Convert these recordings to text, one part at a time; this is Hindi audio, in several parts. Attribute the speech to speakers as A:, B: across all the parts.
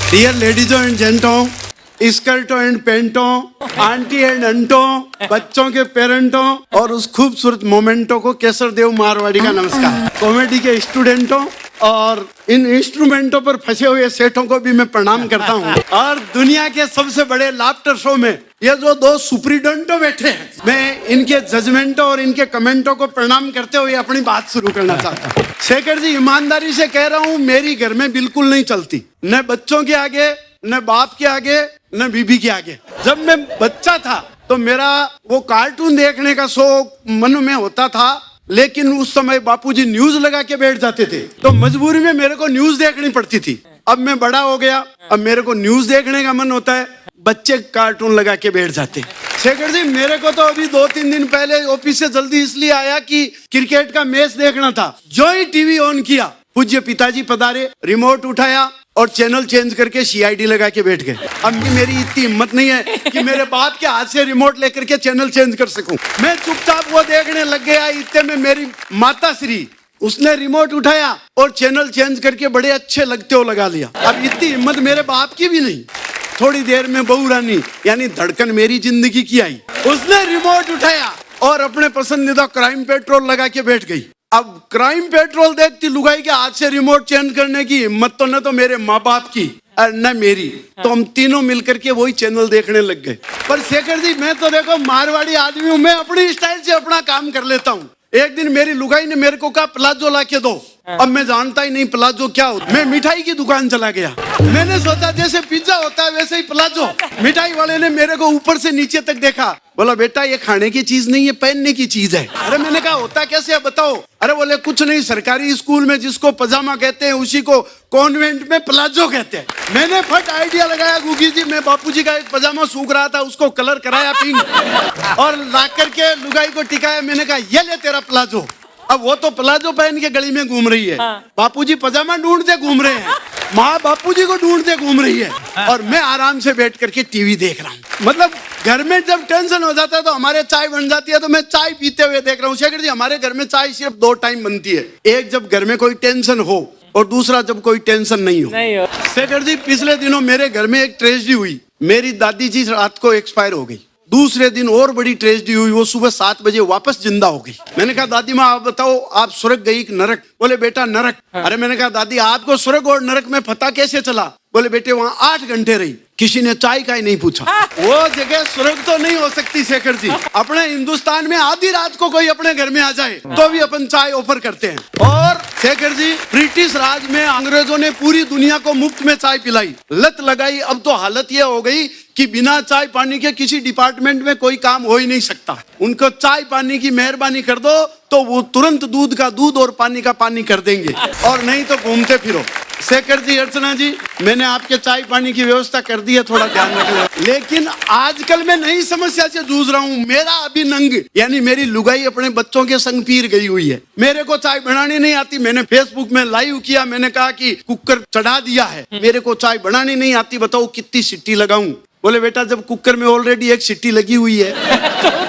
A: डियर लेडीजों एंड जेंटों, स्कर्टों एंड पेंटों, आंटी एंड अंटों, बच्चों के पेरेंटों और उस खूबसूरत मोमेंटों को केसर देव मारवाड़ी का नमस्कार। कॉमेडी के स्टूडेंटों और इन इंस्ट्रूमेंटों पर फंसे हुए सेठों को भी मैं प्रणाम करता हूँ। और दुनिया के सबसे बड़े लाफ्टर शो में ये जो दो सुप्रीडेंटो बैठे हैं, मैं इनके जजमेंटों और इनके कमेंटों को प्रणाम करते हुए अपनी बात शुरू करना चाहता हूँ। शेखर जी, ईमानदारी से कह रहा हूँ, मेरी घर में बिल्कुल नहीं चलती, न बच्चों के आगे, न बाप के आगे, न बीबी के आगे। जब मैं बच्चा था तो मेरा वो कार्टून देखने का शौक मन में होता था, लेकिन उस समय बापूजी न्यूज लगा के बैठ जाते थे तो मजबूरी में मेरे को न्यूज देखनी पड़ती थी। अब मैं बड़ा हो गया, अब मेरे को न्यूज देखने का मन होता है, बच्चे कार्टून लगा के बैठ जाते। शेखर जी, मेरे को तो अभी 2-3 दिन पहले ऑफिस से जल्दी इसलिए आया कि क्रिकेट का मैच देखना था। जो ही टीवी ऑन किया, पूज्य पिताजी पधारे, रिमोट उठाया और चैनल चेंज करके सीआईडी लगा के बैठ गए। अब मेरी इतनी हिम्मत नहीं है कि मेरे बाप के हाथ से रिमोट लेकर के चैनल चेंज कर सकूं। मैं चुपचाप वो देखने लग गया। इतने में मेरी माता श्री, उसने रिमोट उठाया और चैनल चेंज करके बड़े अच्छे लगते हो लगा लिया। अब इतनी हिम्मत मेरे बाप की भी नहीं। थोड़ी देर में बहू रानी यानी धड़कन मेरी जिंदगी की आई, उसने रिमोट उठाया और अपने पसंदीदा क्राइम पेट्रोल लगा के बैठ गई। अब क्राइम पेट्रोल देखती लुगाई के हाथ से रिमोट चेंज करने की हिम्मत तो न तो मेरे माँ बाप की और न मेरी, तो हम तीनों मिलकर के वही चैनल देखने लग गए। पर शेखर जी, मैं तो देखो मारवाड़ी आदमी हूँ, मैं अपनी स्टाइल से अपना काम कर लेता हूँ। एक दिन मेरी लुगाई ने मेरे को कहा प्लाजो ला के दो। अब मैं जानता ही नहीं प्लाजो क्या होता। मैं मिठाई की दुकान चला गया। मैंने सोचा जैसे पिज्जा होता है वैसे ही प्लाजो। मिठाई वाले ने मेरे को ऊपर से नीचे तक देखा, बोला बेटा ये खाने की चीज नहीं है, पहनने की चीज है। अरे मैंने कहा होता कैसे है बताओ। अरे बोले कुछ नहीं, सरकारी स्कूल में जिसको पजामा कहते हैं उसी को कॉन्वेंट में प्लाजो कहते हैं। मैंने फट आइडिया लगाया, गुगी जी, मैं बापूजी का एक पजामा सूख रहा था, उसको कलर कराया पिंक और ला करके लुगाई को टिकाया। मैंने कहा ये ले तेरा प्लाजो। अब वो तो प्लाजो पहन के गली में घूम रही है, बापूजी पजामा ढूंढते घूम रहे हैं, माँ बापूजी को ढूंढते घूम रही है और मैं आराम से बैठ करके टीवी देख रहा हूँ। मतलब घर में जब टेंशन हो जाता है तो हमारे चाय बन जाती है, तो मैं चाय पीते हुए देख रहा हूँ। शेखर जी, हमारे घर में चाय सिर्फ 2 टाइम बनती है, एक जब घर में कोई टेंशन हो और दूसरा जब कोई टेंशन नहीं हो। शेखर जी, पिछले दिनों मेरे घर में एक ट्रेजेडी हुई। मेरी दादी जी रात को एक्सपायर हो गई। दूसरे दिन और बड़ी ट्रेजेडी हुई, वो सुबह 7 बजे वापस जिंदा हो गई। मैंने कहा दादी माँ आप बताओ, आप स्वर्ग गई कि नरक? बोले बेटा नरक। अरे मैंने कहा दादी आपको स्वर्ग और नरक में पता कैसे चला? बोले बेटे वहाँ 8 घंटे रही, किसी ने चाय का ही नहीं पूछा। वो जगह स्वर्ग तो नहीं हो सकती शेखर जी। अपने हिंदुस्तान में आधी रात को कोई अपने घर में आ जाए तो भी अपन चाय ऑफर करते हैं। और शेखर जी, ब्रिटिश राज में अंग्रेजों ने पूरी दुनिया को मुफ्त में चाय पिलाई, लत लगाई। अब तो हालत ये हो गई कि बिना चाय पानी के किसी डिपार्टमेंट में कोई काम हो ही नहीं सकता। उनको चाय पानी की मेहरबानी कर दो तो वो तुरंत दूध का दूध और पानी का पानी कर देंगे, और नहीं तो घूमते फिरो। शेखर जी, अर्चना जी, मैंने आपके चाय पानी की व्यवस्था कर दी है, थोड़ा ध्यान रखना। लेकिन आजकल मैं नई समस्या से जूझ रहा हूँ। मेरा अभिनंग यानी मेरी लुगाई अपने बच्चों के संग पीर गई हुई है। मेरे को चाय बनानी नहीं आती। मैंने फेसबुक में लाइव किया, मैंने कहा कि कुकर चढ़ा दिया है, मेरे को चाय बनानी नहीं आती, बताओ कितनी सीटी लगाऊं? बोले बेटा जब कुकर में ऑलरेडी एक सीटी लगी हुई है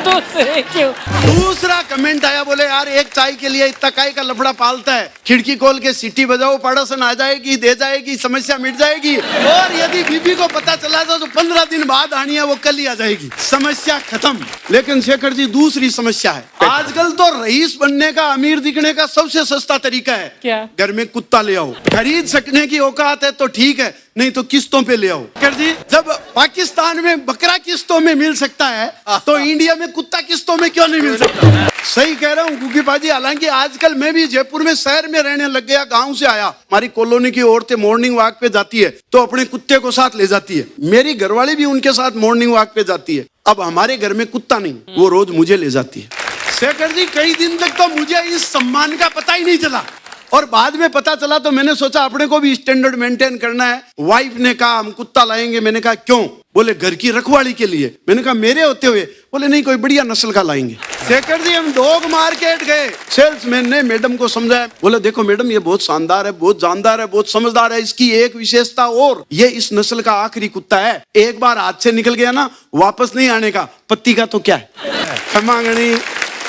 A: तो क्यों? दूसरा कमेंट आया, बोले यार एक चाय के लिए इतना काय का लफड़ा पालता है, खिड़की खोल के सीटी बजाओ, पड़ोसन आ जाएगी, दे जाएगी, समस्या मिट जाएगी। और यदि बीबी को पता चला तो 15 दिन बाद आनी है, वो कल ही आ जाएगी, समस्या खत्म। लेकिन शेखर जी, दूसरी समस्या है। आजकल तो रईस बनने का, अमीर दिखने का सबसे सस्ता तरीका है क्या? घर में कुत्ता ले आओ। खरीद सकने की औकात है तो ठीक है, नहीं तो किस्तों पे ले आओ। शेखर जी, जब पाकिस्तान में बकरा किस्तों में मिल सकता है तो इंडिया में कुत्ता किस्तों में क्यों नहीं मिल सकता? सही कह रहा हूँ गुगी बाजी। हालांकि आजकल मैं भी जयपुर में शहर में रहने लग गया, गांव से आया। हमारी कॉलोनी की औरतें मॉर्निंग वॉक पे जाती है तो अपने कुत्ते को साथ ले जाती है। मेरी घरवाली भी उनके साथ मॉर्निंग वॉक पे जाती है। अब हमारे घर में कुत्ता नहीं, वो रोज मुझे ले जाती है। शेखर जी, कई दिन तक तो मुझे इस सम्मान का पता ही नहीं चला, और बाद में पता चला तो मैंने सोचा अपने को भी स्टैंडर्ड मेंटेन करना है। वाइफ ने कहा हम कुत्ता लाएंगे। मैंने कहा क्यों? बोले घर की रखवाली के लिए। मैंने कहा मेरे होते हुए? बोले नहीं, कोई बढ़िया नस्ल का लाएंगे। शेखर जी, हम डॉग मार्केट गए, सेल्समैन ने मैडम को समझाया, बोले देखो मैडम ये बहुत शानदार है, बहुत जानदार है, बहुत समझदार है, इसकी एक विशेषता और, ये इस नस्ल का आखिरी कुत्ता है, एक बार हाथ से निकल गया ना वापस नहीं आने का। पत्ती का तो क्या है। क्षमा गणी,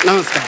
A: नमस्कार।